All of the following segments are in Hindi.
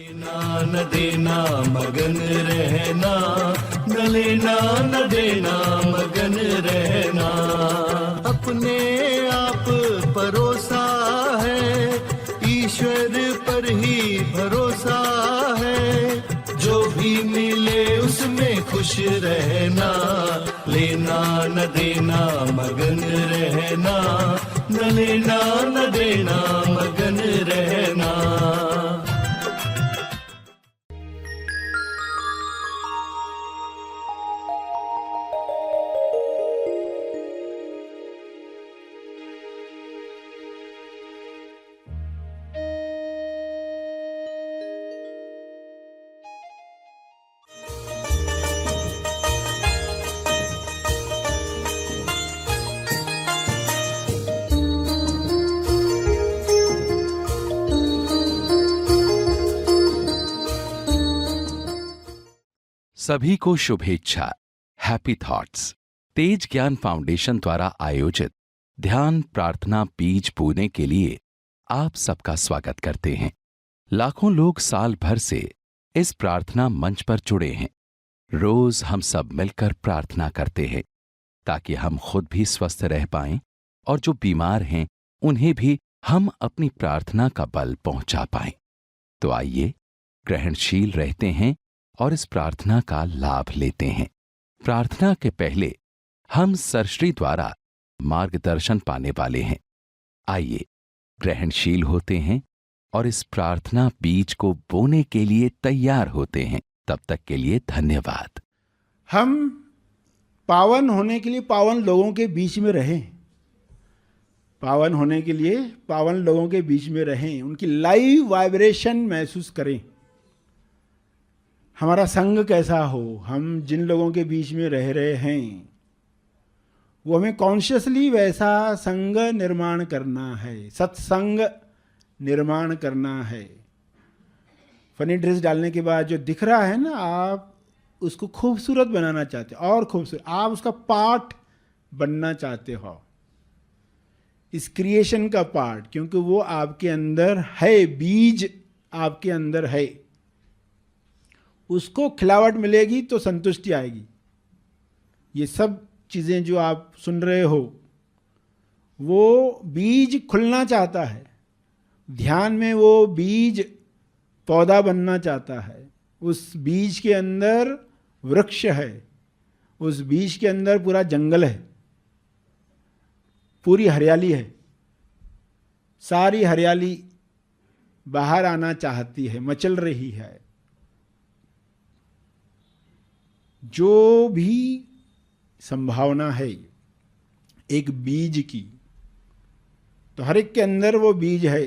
लेना न देना मगन रहना, न लेना न देना मगन रहना। अपने आप परोसा है, ईश्वर पर ही भरोसा है। जो भी मिले उसमें खुश रहना, लेना न देना मगन रहना, न लेना न देना मगन रहना। सभी को शुभेच्छा। हैप्पी थॉट्स तेज ज्ञान फाउंडेशन द्वारा आयोजित ध्यान प्रार्थना बीज बोने के लिए आप सबका स्वागत करते हैं। लाखों लोग साल भर से इस प्रार्थना मंच पर जुड़े हैं। रोज हम सब मिलकर प्रार्थना करते हैं ताकि हम खुद भी स्वस्थ रह पाएं और जो बीमार हैं उन्हें भी हम अपनी प्रार्थना का बल पहुंचा पाएं। तो आइए ग्रहणशील रहते हैं और इस प्रार्थना का लाभ लेते हैं। प्रार्थना के पहले हम सरश्री द्वारा मार्गदर्शन पाने वाले हैं। आइए ग्रहणशील होते हैं और इस प्रार्थना बीज को बोने के लिए तैयार होते हैं। तब तक के लिए धन्यवाद। हम पावन होने के लिए पावन लोगों के बीच में रहें, पावन होने के लिए पावन लोगों के बीच में रहें, उनकी लाइव वाइब्रेशन महसूस करें। हमारा संग कैसा हो, हम जिन लोगों के बीच में रह रहे हैं वो हमें कॉन्शियसली वैसा संग निर्माण करना है, सत्संग निर्माण करना है। फनी ड्रेस डालने के बाद जो दिख रहा है ना, आप उसको खूबसूरत बनाना चाहते हो और खूबसूरत, आप उसका पार्ट बनना चाहते हो, इस क्रिएशन का पार्ट, क्योंकि वो आपके अंदर है, बीज आपके अंदर है। उसको खिलावट मिलेगी तो संतुष्टि आएगी। ये सब चीज़ें जो आप सुन रहे हो, वो बीज खुलना चाहता है। ध्यान में वो बीज पौधा बनना चाहता है। उस बीज के अंदर वृक्ष है, उस बीज के अंदर पूरा जंगल है, पूरी हरियाली है। सारी हरियाली बाहर आना चाहती है, मचल रही है। जो भी संभावना है एक बीज की, तो हर एक के अंदर वो बीज है।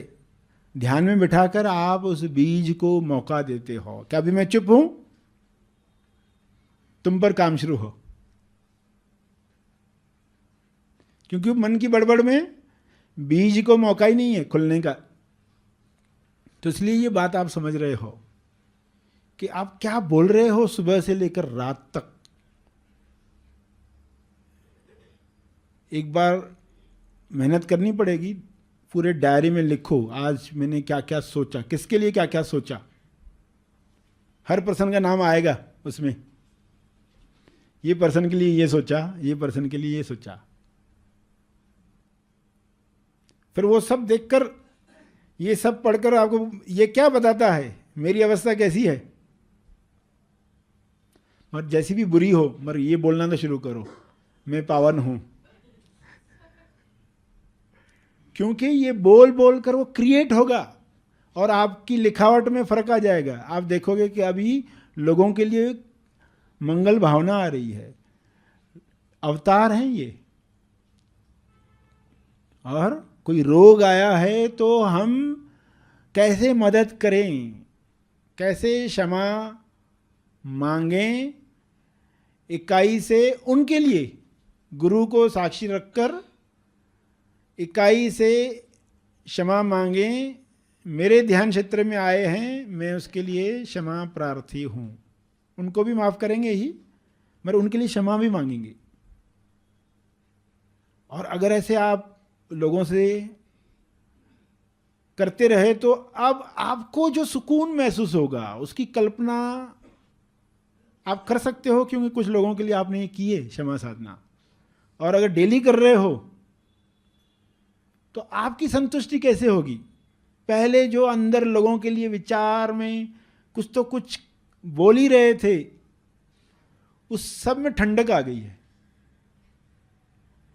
ध्यान में बिठाकर आप उस बीज को मौका देते हो। क्या अभी मैं चुप हूं? तुम पर काम शुरू हो, क्योंकि मन की बड़बड़ में बीज को मौका ही नहीं है खुलने का। तो इसलिए ये बात आप समझ रहे हो कि आप क्या बोल रहे हो सुबह से लेकर रात तक। एक बार मेहनत करनी पड़ेगी, पूरे डायरी में लिखो आज मैंने क्या क्या सोचा, किसके लिए क्या क्या सोचा। हर पर्सन का नाम आएगा उसमें, ये पर्सन के लिए ये सोचा, ये पर्सन के लिए ये सोचा। फिर वो सब देखकर, ये सब पढ़कर आपको ये क्या बताता है मेरी अवस्था कैसी है। मगर जैसी भी बुरी हो, मगर ये बोलना तो शुरू करो, मैं पावन हूं। क्योंकि ये बोल बोल कर वो क्रिएट होगा और आपकी लिखावट में फर्क आ जाएगा। आप देखोगे कि अभी लोगों के लिए मंगल भावना आ रही है, अवतार हैं ये। और कोई रोग आया है तो हम कैसे मदद करें, कैसे क्षमा मांगें, इकाई से उनके लिए गुरु को साक्षी रखकर इकाई से क्षमा मांगें। मेरे ध्यान क्षेत्र में आए हैं, मैं उसके लिए क्षमा प्रार्थी हूँ। उनको भी माफ़ करेंगे ही, मगर उनके लिए क्षमा भी मांगेंगे। और अगर ऐसे आप लोगों से करते रहे तो अब आपको जो सुकून महसूस होगा उसकी कल्पना आप कर सकते हो, क्योंकि कुछ लोगों के लिए आपने ये की है क्षमा साधना, और अगर डेली कर रहे हो तो आपकी संतुष्टि कैसे होगी। पहले जो अंदर लोगों के लिए विचार में कुछ तो कुछ बोल ही रहे थे, उस सब में ठंडक आ गई है।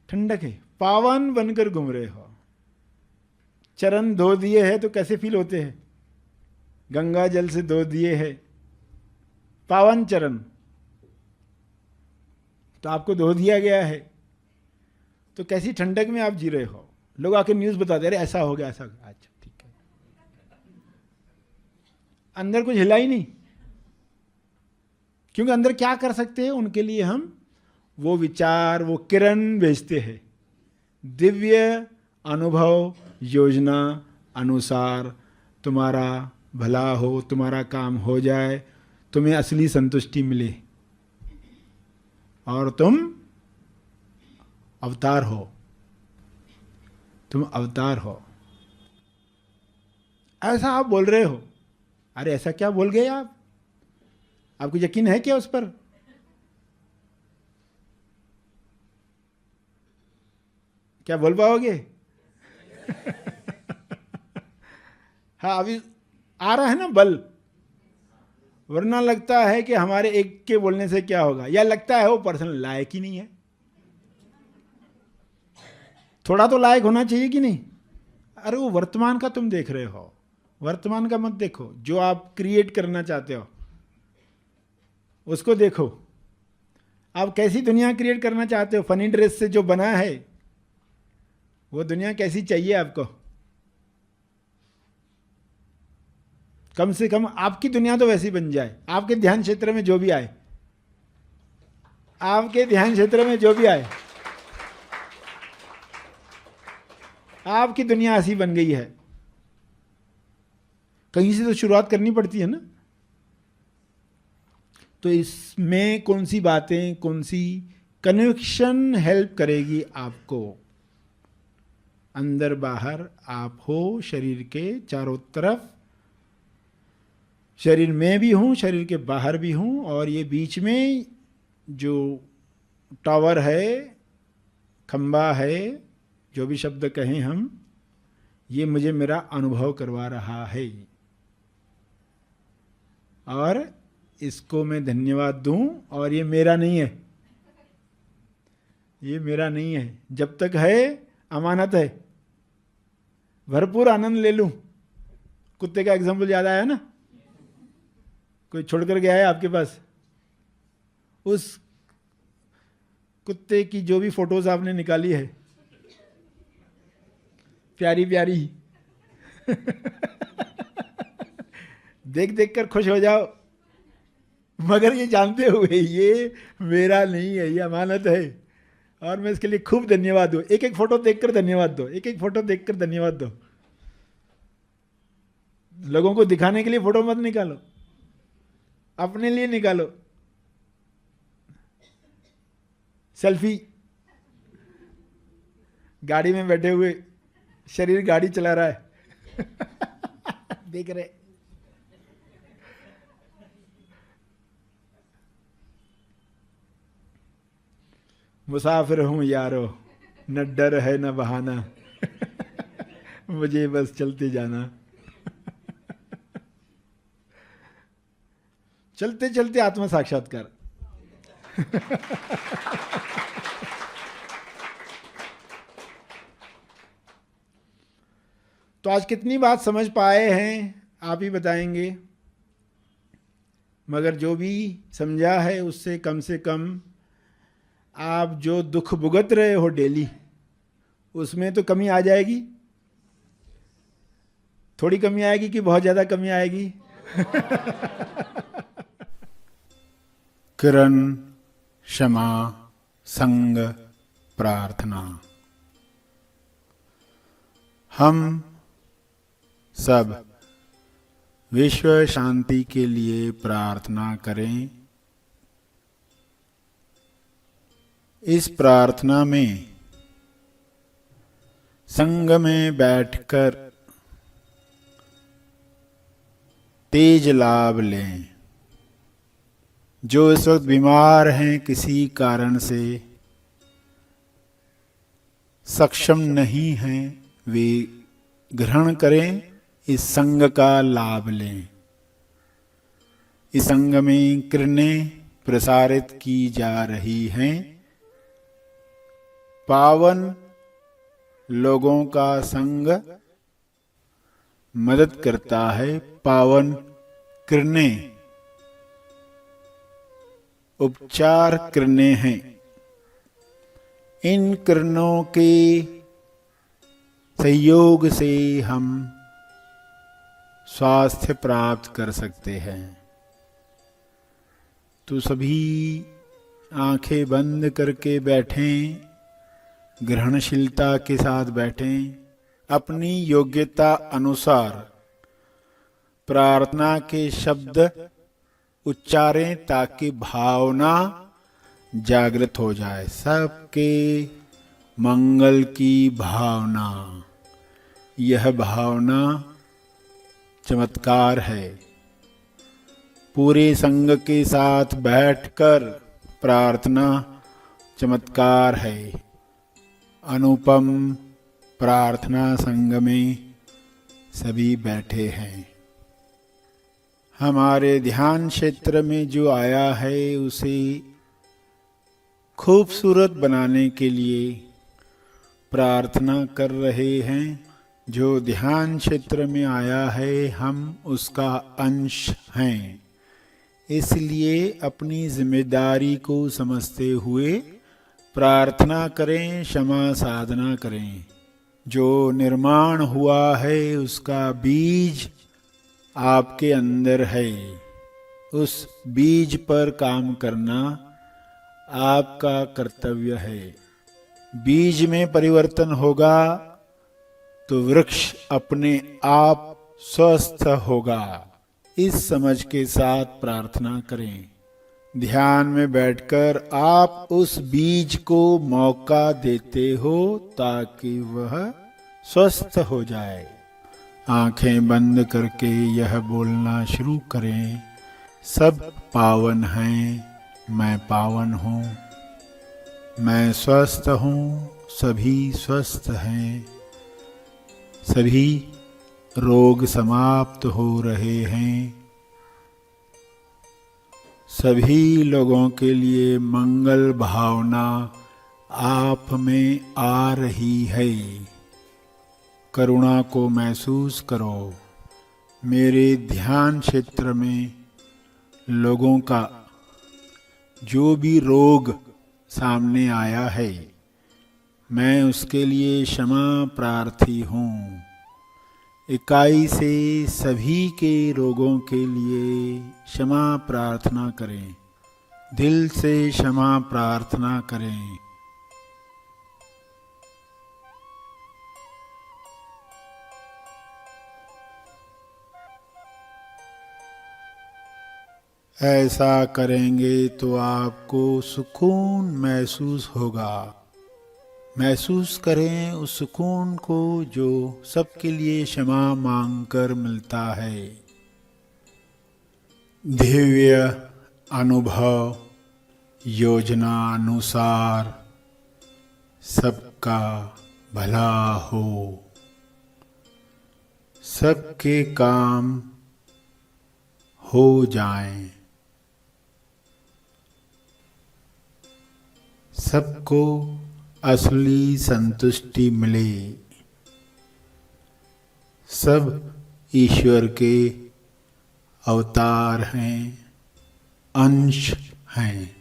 ठंडक है, पावन बनकर घूम रहे हो। चरण धो दिए हैं तो कैसे फील होते हैं, गंगा जल से धो दिए हैं, पावन चरण तो आपको धो दिया गया है, तो कैसी ठंडक में आप जी रहे हो। लोग आके न्यूज़ बताते अरे ऐसा हो गया, ऐसा हो गया। अच्छा ठीक है, अंदर कुछ हिला ही नहीं, क्योंकि अंदर क्या कर सकते हैं उनके लिए हम वो विचार, वो किरण भेजते हैं। दिव्य अनुभव योजना अनुसार तुम्हारा भला हो, तुम्हारा काम हो जाए, तुम्हें असली संतुष्टि मिले और तुम अवतार हो, तुम अवतार हो। ऐसा आप बोल रहे हो, अरे ऐसा क्या बोल गए आप, आपको यकीन है क्या उस पर? क्या बोल पाओगे? हाँ, अभी आ रहा है ना बल, वरना लगता है कि हमारे एक के बोलने से क्या होगा, या लगता है वो पर्सन लायक ही नहीं है। थोड़ा तो लायक होना चाहिए कि नहीं? अरे वो वर्तमान का तुम देख रहे हो, वर्तमान का मत देखो, जो आप क्रिएट करना चाहते हो उसको देखो। आप कैसी दुनिया क्रिएट करना चाहते हो? फनी ड्रेस से जो बना है वो दुनिया कैसी चाहिए आपको? कम से कम आपकी दुनिया तो वैसी बन जाए, आपके ध्यान क्षेत्र में जो भी आए, आपके ध्यान क्षेत्र में जो भी आए, आपकी दुनिया ऐसी बन गई है। कहीं से तो शुरुआत करनी पड़ती है ना। तो इसमें कौन सी बातें, कौन सी कन्विक्शन हेल्प करेगी आपको? अंदर बाहर आप हो, शरीर के चारों तरफ, शरीर में भी हूँ, शरीर के बाहर भी हूँ, और ये बीच में जो टावर है, खंबा है, जो भी शब्द कहें हम, ये मुझे मेरा अनुभव करवा रहा है और इसको मैं धन्यवाद दूं। और ये मेरा नहीं है, ये मेरा नहीं है, जब तक है अमानत है, भरपूर आनंद ले लूं। कुत्ते का एग्जाम्पल याद आया ना, कोई छोड़कर गया है आपके पास, उस कुत्ते की जो भी फोटोज आपने निकाली है प्यारी प्यारी देख देख कर खुश हो जाओ, मगर ये जानते हुए ये मेरा नहीं है, ये अमानत है और मैं इसके लिए खूब धन्यवाद दूं। एक एक फोटो देखकर धन्यवाद दो, एक एक फोटो देखकर धन्यवाद दो। लोगों को दिखाने के लिए फोटो मत निकालो, अपने लिए निकालो। सेल्फी, गाड़ी में बैठे हुए, शरीर गाड़ी चला रहा है देख रहे। मुसाफिर हूं यारो, न डर है न बहाना मुझे बस चलते जाना चलते चलते आत्म साक्षात्कार तो आज कितनी बात समझ पाए हैं आप ही बताएंगे, मगर जो भी समझा है उससे कम से कम आप जो दुख भुगत रहे हो डेली, उसमें तो कमी आ जाएगी। थोड़ी कमी आएगी कि बहुत ज्यादा कमी आएगी किरण, क्षमा, संग, प्रार्थना। हम सब विश्व शांति के लिए प्रार्थना करें। इस प्रार्थना में संग में बैठकर तेज लाभ लें। जो इस वक्त बीमार हैं, किसी कारण से सक्षम नहीं हैं, वे ग्रहण करें, इस संग का लाभ लें। इस संग में किरणें प्रसारित की जा रही हैं। पावन लोगों का संग मदद करता है। पावन किरणें उपचार किरणें हैं। इन किरणों के सहयोग से हम स्वास्थ्य प्राप्त कर सकते हैं। तो सभी आंखें बंद करके बैठें, ग्रहणशीलता के साथ बैठें। अपनी योग्यता अनुसार प्रार्थना के शब्द उच्चारें ताकि भावना जागृत हो जाए। सबके मंगल की भावना, यह भावना चमत्कार है। पूरे संग के साथ बैठकर प्रार्थना चमत्कार है। अनुपम प्रार्थना संग में सभी बैठे हैं। हमारे ध्यान क्षेत्र में जो आया है उसे खूबसूरत बनाने के लिए प्रार्थना कर रहे हैं। जो ध्यान क्षेत्र में आया है हम उसका अंश हैं, इसलिए अपनी जिम्मेदारी को समझते हुए प्रार्थना करें, क्षमा साधना करें। जो निर्माण हुआ है उसका बीज आपके अंदर है। उस बीज पर काम करना आपका कर्तव्य है। बीज में परिवर्तन होगा तो वृक्ष अपने आप स्वस्थ होगा। इस समझ के साथ प्रार्थना करें। ध्यान में बैठकर आप उस बीज को मौका देते हो ताकि वह स्वस्थ हो जाए। आंखें बंद करके यह बोलना शुरू करें, सब पावन हैं, मैं पावन हूँ, मैं स्वस्थ हूँ, सभी स्वस्थ हैं, सभी रोग समाप्त हो रहे हैं। सभी लोगों के लिए मंगल भावना आप में आ रही है। करुणा को महसूस करो। मेरे ध्यान क्षेत्र में लोगों का जो भी रोग सामने आया है, मैं उसके लिए क्षमा प्रार्थी हूँ। इकाई से सभी के रोगों के लिए क्षमा प्रार्थना करें। दिल से क्षमा प्रार्थना करें। ऐसा करेंगे तो आपको सुकून महसूस होगा। महसूस करें उस सुकून को जो सबके लिए क्षमा मांगकर मिलता है। दिव्य अनुभव योजना अनुसार सबका भला हो, सबके काम हो जाएं, सबको असली संतुष्टि मिले। सब ईश्वर के अवतार हैं, अंश हैं।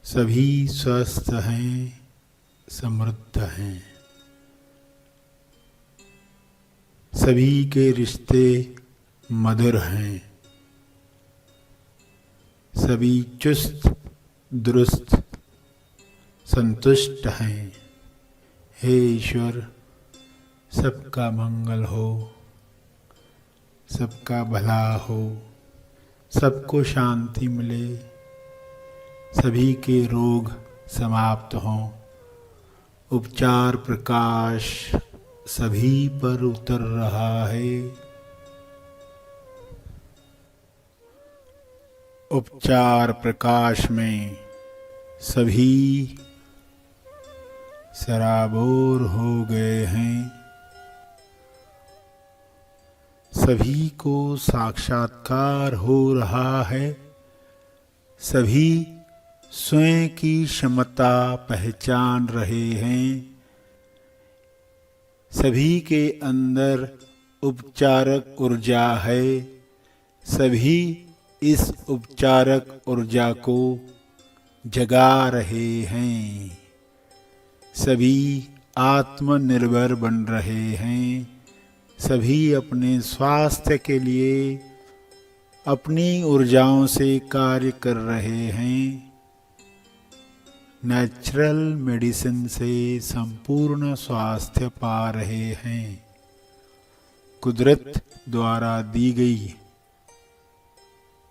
सभी स्वस्थ हैं, समृद्ध हैं। सभी के रिश्ते मधुर हैं। सभी चुस्त दुरुस्त संतुष्ट हैं। हे ईश्वर, सबका मंगल हो, सबका भला हो, सबको शांति मिले, सभी के रोग समाप्त हों। उपचार प्रकाश सभी पर उतर रहा है। उपचार प्रकाश में सभी सराबोर हो गए हैं। सभी को साक्षात्कार हो रहा है। सभी स्वयं की क्षमता पहचान रहे हैं। सभी के अंदर उपचारक ऊर्जा है। सभी इस उपचारक ऊर्जा को जगा रहे हैं। सभी आत्मनिर्भर बन रहे हैं। सभी अपने स्वास्थ्य के लिए अपनी ऊर्जाओं से कार्य कर रहे हैं। नेचुरल मेडिसिन से संपूर्ण स्वास्थ्य पा रहे हैं। कुदरत द्वारा दी गई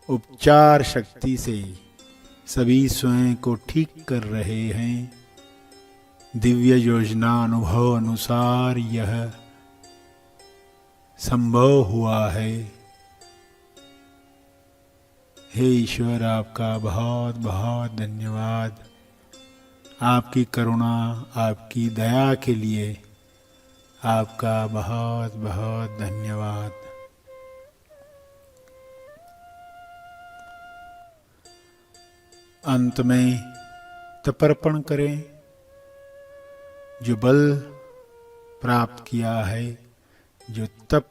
उपचार शक्ति से सभी स्वयं को ठीक कर रहे हैं। दिव्य योजना अनुभव अनुसार यह संभव हुआ है। हे ईश्वर, आपका बहुत बहुत धन्यवाद। आपकी करुणा, आपकी दया के लिए आपका बहुत बहुत धन्यवाद। अंत में तर्पण करें। जो बल प्राप्त किया है, जो तप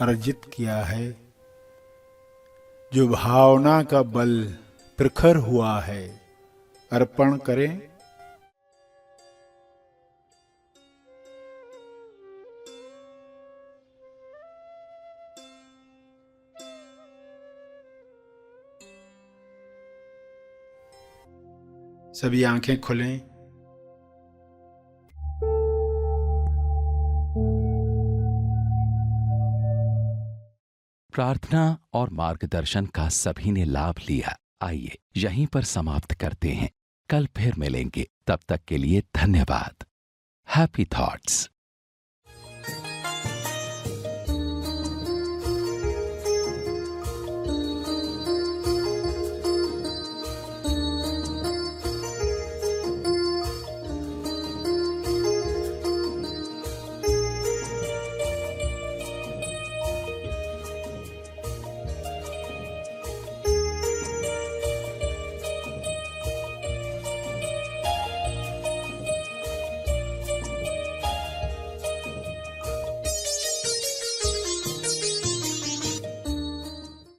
अर्जित किया है, जो भावना का बल प्रखर हुआ है, अर्पण करें। सभी आंखें खुलें। प्रार्थना और मार्गदर्शन का सभी ने लाभ लिया। आइए यहीं पर समाप्त करते हैं। कल फिर मिलेंगे। तब तक के लिए धन्यवाद। Happy thoughts.